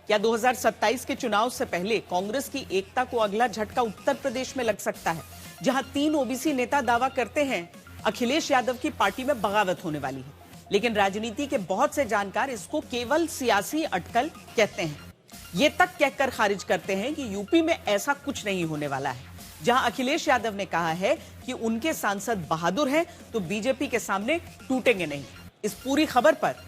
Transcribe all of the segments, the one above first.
क्या 2027 के चुनाव से पहले कांग्रेस की एकता को अगला झटका उत्तर प्रदेश में लग सकता है, जहां 3 ओबीसी नेता दावा करते हैं अखिलेश यादव की पार्टी में बगावत होने वाली है, लेकिन राजनीति के बहुत से जानकार इसको केवल सियासी अटकल कहते हैं। ये तक कहकर खारिज करते हैं कि यूपी में ऐसा कुछ नहीं होने वाला है। जहां अखिलेश यादव ने कहा है कि उनके सांसद बहादुर हैं, तो बीजेपी के सामने टूटेंगे नहीं। इस पूरी खबर पर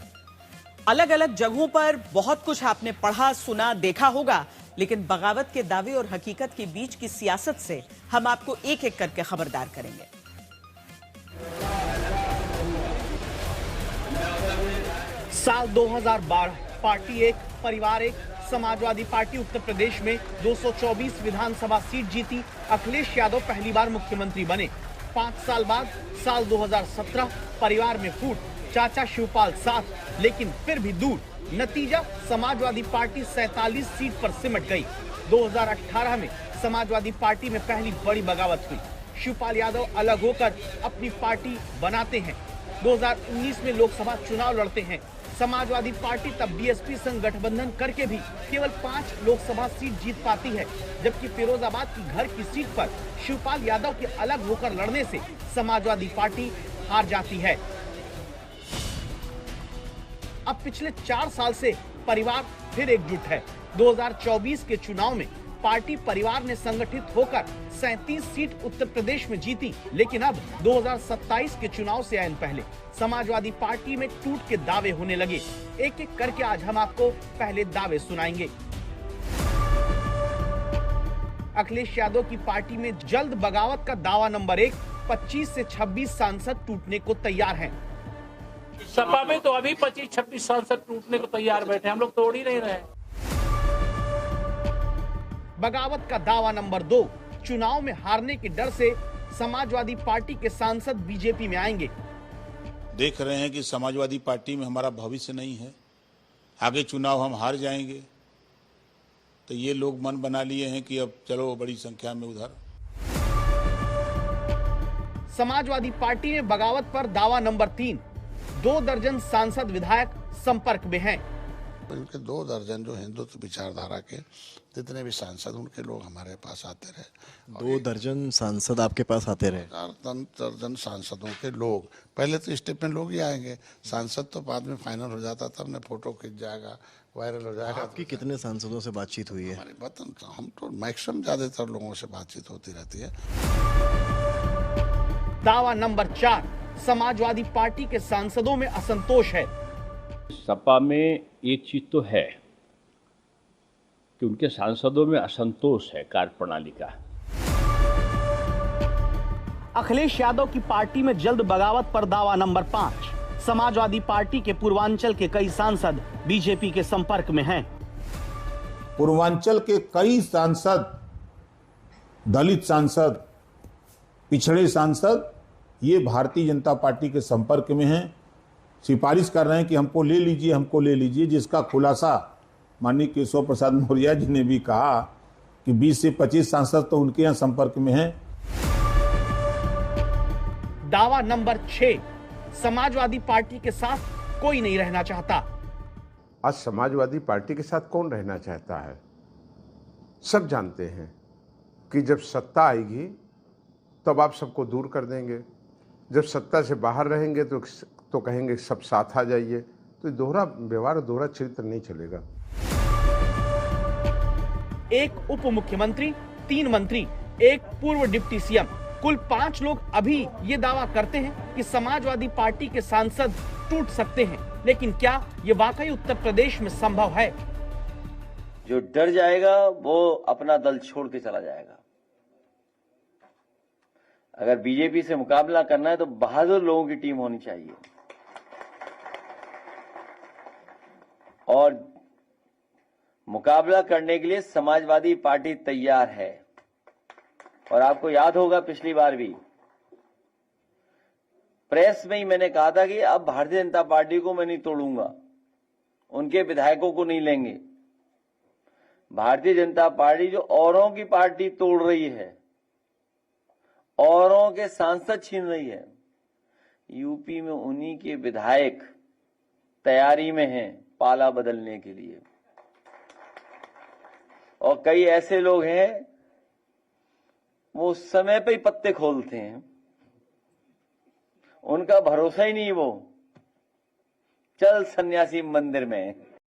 अलग अलग जगहों पर बहुत कुछ आपने पढ़ा, सुना, देखा होगा, लेकिन बगावत के दावे और हकीकत के बीच की सियासत से हम आपको एक एक करके खबरदार करेंगे। साल 2012, पार्टी एक, परिवार एक। समाजवादी पार्टी उत्तर प्रदेश में 224 विधानसभा सीट जीती। अखिलेश यादव पहली बार मुख्यमंत्री बने। 5 साल बाद साल 2017, परिवार में फूट, चाचा शिवपाल साथ, लेकिन फिर भी दूर। नतीजा, समाजवादी पार्टी 47 सीट पर सिमट गई। 2018 में समाजवादी पार्टी में पहली बड़ी बगावत हुई। शिवपाल यादव अलग होकर अपनी पार्टी बनाते हैं। 2019 में लोकसभा चुनाव लड़ते हैं। समाजवादी पार्टी तब बीएसपी संग गठबंधन करके भी केवल 5 लोकसभा सीट जीत पाती है, जबकि फिरोजाबाद की घर की सीट पर शिवपाल यादव के अलग होकर लड़ने से समाजवादी पार्टी हार जाती है। अब पिछले 4 साल से परिवार फिर एकजुट है। 2024 के चुनाव में पार्टी परिवार ने संगठित होकर 37 सीट उत्तर प्रदेश में जीती, लेकिन अब 2027 के चुनाव से आइन पहले समाजवादी पार्टी में टूट के दावे होने लगे। एक एक करके आज हम आपको पहले दावे सुनाएंगे। अखिलेश यादव की पार्टी में जल्द बगावत का दावा नंबर 1, 25 से 26 सांसद टूटने को तैयार हैं। सपा में तो अभी 25-26 सांसद टूटने को तैयार बैठे, हम लोग तोड़ ही नहीं रहे। बगावत का दावा नंबर 2, चुनाव में हारने के डर से समाजवादी पार्टी के सांसद बीजेपी में आएंगे। देख रहे हैं कि समाजवादी पार्टी में हमारा भविष्य नहीं है, आगे चुनाव हम हार जाएंगे, तो ये लोग मन बना लिए हैं कि अब चलो बड़ी संख्या में उधर। समाजवादी पार्टी में बगावत पर दावा नंबर 3, 2 दर्जन सांसद विधायक संपर्क में हैं। उनके 2 दर्जन जो हिंदुत्व विचारधारा के जितने भी सांसद, उनके लोग हमारे पास आते रहे। 2 दर्जन सांसद आपके पास आते रहे? 4 दर्जन सांसदों के लोग, पहले तो स्टेप में लोग ही आएंगे, सांसद तो बाद में फाइनल हो जाता, तब ने फोटो खिंच जाएगा, वायरल हो जाएगा। आपकी कितने सांसदों से बातचीत हुई है? हमारी वतन हम तो मैक्सिमम ज्यादातर लोगों से बातचीत होती रहती है। दावा नंबर 4, समाजवादी पार्टी के सांसदों में असंतोष है। सपा में एक चीज तो है कि उनके सांसदों में असंतोष है कार्यप्रणाली का। अखिलेश यादव की पार्टी में जल्द बगावत पर दावा नंबर 5, समाजवादी पार्टी के पूर्वांचल के कई सांसद बीजेपी के संपर्क में हैं। पूर्वांचल के कई सांसद, दलित सांसद, पिछड़े सांसद, ये भारतीय जनता पार्टी के संपर्क में हैं, सिफारिश कर रहे हैं कि हमको ले लीजिए, हमको ले लीजिए, जिसका खुलासा माननीय केशव प्रसाद मौर्य जी ने भी कहा कि 20 से 25 सांसद तो उनके यहाँ संपर्क में हैं। दावा नंबर 6, समाजवादी पार्टी के साथ कोई नहीं रहना चाहता। आज समाजवादी पार्टी के साथ कौन रहना चाहता है? सब जानते हैं कि जब सत्ता आएगी तब आप सबको दूर कर देंगे, जब सत्ता से बाहर रहेंगे तो कहेंगे सब साथ आ जाइए। तो दोहरा व्यवहार, दोहरा चरित्र नहीं चलेगा। एक उप मुख्यमंत्री, 3 मंत्री, एक पूर्व डिप्टी सीएम, कुल 5 लोग अभी ये दावा करते हैं कि समाजवादी पार्टी के सांसद टूट सकते हैं, लेकिन क्या ये वाकई उत्तर प्रदेश में संभव है? जो डर जाएगा वो अपना दल छोड़ के चला जाएगा। अगर बीजेपी से मुकाबला करना है तो बहादुर लोगों की टीम होनी चाहिए, और मुकाबला करने के लिए समाजवादी पार्टी तैयार है। और आपको याद होगा पिछली बार भी प्रेस में ही मैंने कहा था कि अब भारतीय जनता पार्टी को मैं नहीं तोड़ूंगा, उनके विधायकों को नहीं लेंगे। भारतीय जनता पार्टी जो औरों की पार्टी तोड़ रही है, औरों के सांसद छीन रही है, यूपी में उन्हीं के विधायक तैयारी में हैं पाला बदलने के लिए। और कई ऐसे लोग हैं वो समय पे ही पत्ते खोलते हैं, उनका भरोसा ही नहीं। वो चल सन्यासी मंदिर में